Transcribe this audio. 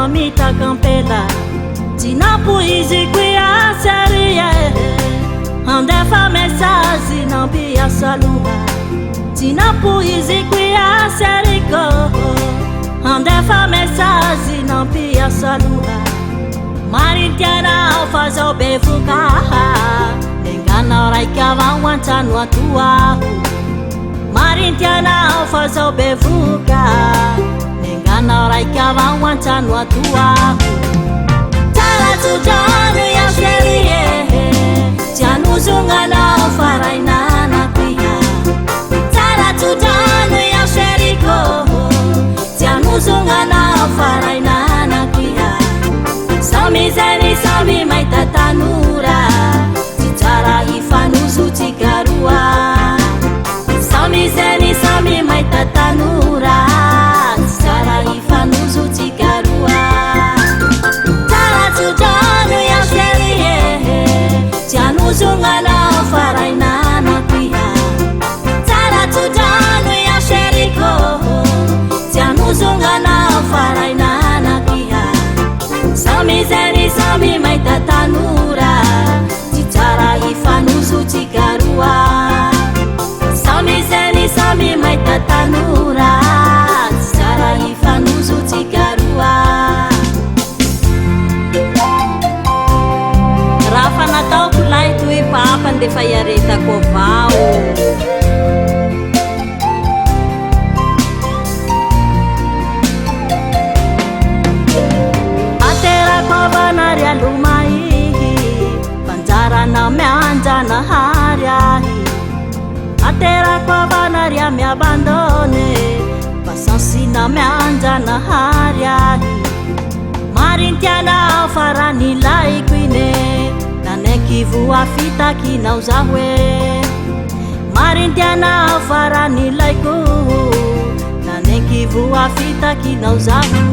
mamita campela tinapoiziquia seria andefa messaggi non pia saluha tinapoiziquia serico andefa messaggi non pia saluha marintiana fazo bevuka nengana raikava wantanu atua marintiana fazo bevuka nengana raikava wantanu atua tala tujanu ya sherie januzungana farainana pia tala tujanu ya sheriko januzungana farainana pia sami zeni sami maitatanura titara ifanuzu tigarua sami zeni sami maitatanura titara ifanuzu tigarua tala tujanu ya sherie januzungana farainana pia tala tujanu ya sheriko januzungana farainana pia sami zeni sami maitatanura titara ifanuzu tigarua sami zeni sami maitatanura titara ifanuzu tigarua rafa nataoko lay toy papa ndefa iaretako avao aterako alumai panjarana mianjana hariahi aterako avanaria miabandone pasansina mianjana hariahi marintiana farani laikuine nanekivu afitakinao zahwe marintiana farani laiku nanekivu afitakinao zahu